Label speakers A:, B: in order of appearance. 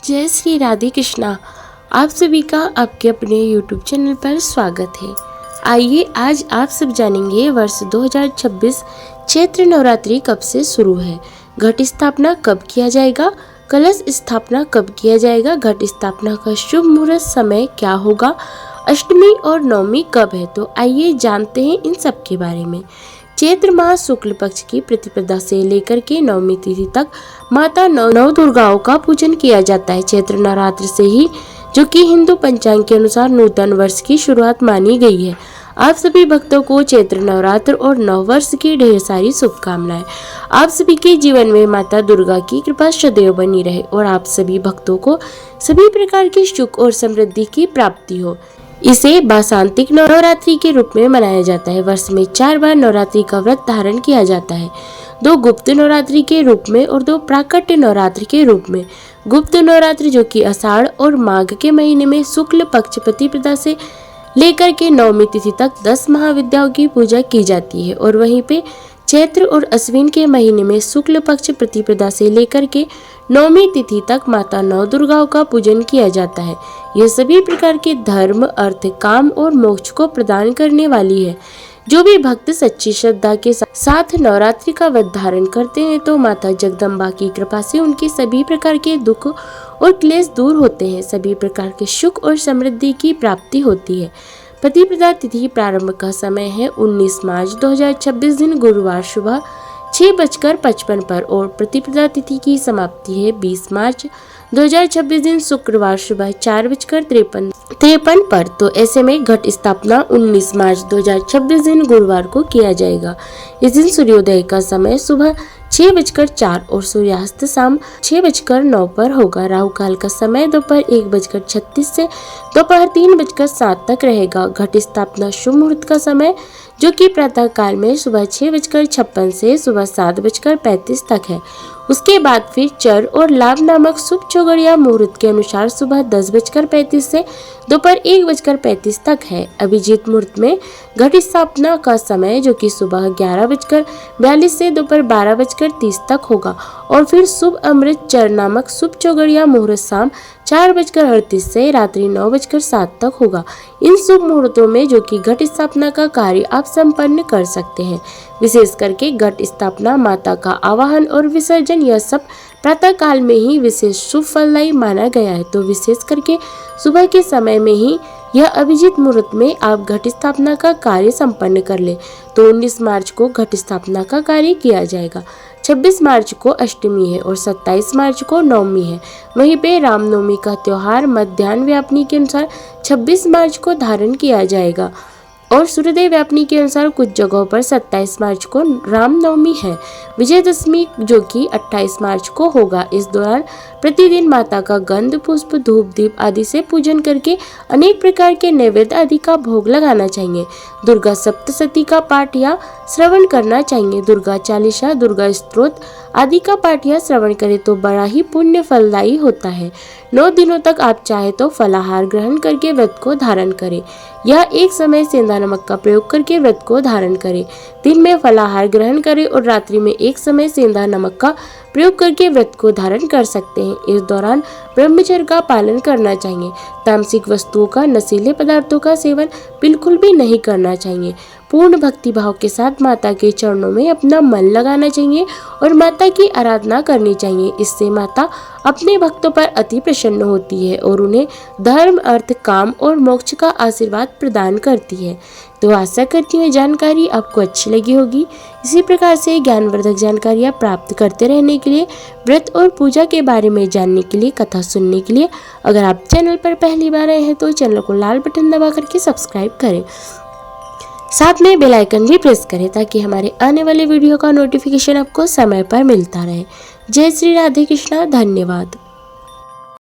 A: जय श्री राधे कृष्णा। आप सभी का आपके अपने YouTube चैनल पर स्वागत है। आइए आज आप सब जानेंगे वर्ष 2026 चैत्र नवरात्रि कब से शुरू है, घट स्थापना कब किया जाएगा, कलश स्थापना कब किया जाएगा, घट स्थापना का शुभ मुहूर्त समय क्या होगा, अष्टमी और नवमी कब है। तो आइए जानते हैं इन सब के बारे में। चैत्र माह शुक्ल पक्ष की प्रतिपदा से लेकर के नवमी तिथि तक माता नव दुर्गाओं का पूजन किया जाता है। चैत्र नवरात्र से ही जो कि हिंदू पंचांग के अनुसार नूतन वर्ष की शुरुआत मानी गई है। आप सभी भक्तों को चैत्र नवरात्र और नव वर्ष की ढेर सारी शुभकामनाएं। आप सभी के जीवन में माता दुर्गा की कृपा सदैव बनी रहे और आप सभी भक्तों को सभी प्रकार की सुख और समृद्धि की प्राप्ति हो। इसे बासांतिक नवरात्रि के रूप में मनाया जाता है। वर्ष में 4 बार नवरात्रि का व्रत धारण किया जाता है, 2 गुप्त नवरात्रि के रूप में और 2 प्राकट्य नवरात्रि के रूप में। गुप्त नवरात्रि जो कि आषाढ़ और माघ के महीने में शुक्ल पक्ष प्रतिपदा से लेकर के नवमी तिथि तक 10 महाविद्याओं की पूजा की जाती है और वहीं पे चैत्र और अश्विन के महीने में शुक्ल पक्ष प्रतिपदा से लेकर के नवमी तिथि तक माता नव दुर्गाओं का पूजन किया जाता है। यह सभी प्रकार के धर्म, अर्थ, काम और मोक्ष को प्रदान करने वाली है। जो भी भक्त सच्ची श्रद्धा के साथ नवरात्रि का व्रत धारण करते हैं तो माता जगदम्बा की कृपा से उनके सभी प्रकार के दुख और क्लेश दूर होते हैं, सभी प्रकार के सुख और समृद्धि की प्राप्ति होती है। प्रतिपदा तिथि प्रारंभ का समय है 19 मार्च 2026 दिन गुरुवार सुबह 6:55 पर और प्रतिपदा तिथि की समाप्ति है 20 मार्च 2026 दिन शुक्रवार सुबह 4:53 पर। तो ऐसे में घट स्थापना 19 मार्च 2026 दिन गुरुवार को किया जाएगा। इस दिन सूर्योदय का समय सुबह 6:04 और सूर्यास्त शाम 6:09 पर होगा। राहु काल का समय दोपहर 1:36 से दोपहर 3:07 तक रहेगा। घट स्थापना शुभ मुहूर्त का समय जो कि प्रातः काल में सुबह 6:56 से सुबह 7:35 तक है। उसके बाद फिर चर और लाभ नामक शुभ चौघड़िया मुहूर्त के अनुसार सुबह 10:35 से दोपहर 1:35 तक है। अभिजीत मुहूर्त में घट स्थापना का समय जो कि सुबह 11:42 से दोपहर 12:30 तक होगा और फिर शुभ अमृत चर नामक शुभ चौघड़िया मुहूर्त शाम 4:38 से रात्रि 9:07 तक होगा। इन शुभ मुहूर्तों में जो कि घट स्थापना का कार्य आप संपन्न कर सकते हैं। विशेष करके घट स्थापना, माता का आवाहन और विसर्जन यह सब प्रातः काल में ही विशेष शुभ फलदायी माना गया है। तो विशेष करके सुबह के समय में ही यह अभिजीत मुहूर्त में आप घट स्थापना का कार्य संपन्न कर ले। तो 19 मार्च को घट स्थापना का कार्य किया जाएगा। 26 मार्च को अष्टमी है और 27 मार्च को नवमी है। वहीं पे रामनवमी का त्योहार मध्याह्न व्यापनी के अनुसार 26 मार्च को धारण किया जाएगा और सूर्योदय व्यापनी के अनुसार कुछ जगहों पर 27 मार्च को रामनवमी है। विजयदशमी जो कि 28 मार्च को होगा। इस दौरान प्रतिदिन माता का गंध, पुष्प, धूप, दीप आदि से पूजन करके अनेक प्रकार के नैवेद्य आदि का भोग लगाना चाहिए। दुर्गा सप्तशती का पाठ या श्रवण करना चाहिए। दुर्गा चालीसा, दुर्गा स्तोत्र आदि का पाठ या श्रवण करें तो बड़ा ही पुण्य फलदायी होता है। 9 दिनों तक आप चाहे तो फलाहार ग्रहण करके व्रत को धारण करें या एक समय सेंधा नमक का प्रयोग करके व्रत को धारण करें। दिन में फलाहार ग्रहण करें और रात्रि में एक समय सेंधा नमक का प्रयोग करके व्रत को धारण कर सकते हैं। इस दौरान ब्रह्मचर्य का पालन करना चाहिए। तामसिक वस्तुओं का, नशीले पदार्थों का सेवन बिल्कुल भी नहीं करना चाहिए। पूर्ण भक्ति भाव के साथ माता के चरणों में अपना मन लगाना चाहिए और माता की आराधना करनी चाहिए। इससे माता अपने भक्तों पर अति प्रसन्न होती है और उन्हें धर्म, अर्थ, काम और मोक्ष का आशीर्वाद प्रदान करती है। तो आशा करती हूँ जानकारी आपको अच्छी लगी होगी। इसी प्रकार से ज्ञानवर्धक जानकारियाँ प्राप्त करते रहने के लिए, व्रत और पूजा के बारे में जानने के लिए, कथा सुनने के लिए अगर आप चैनल पर पहली बार आए हैं तो चैनल को लाल बटन दबा करके सब्सक्राइब करें, साथ में बेल आइकन भी प्रेस करें ताकि हमारे आने वाले वीडियो का नोटिफिकेशन आपको समय पर मिलता रहे। जय श्री राधे कृष्णा। धन्यवाद।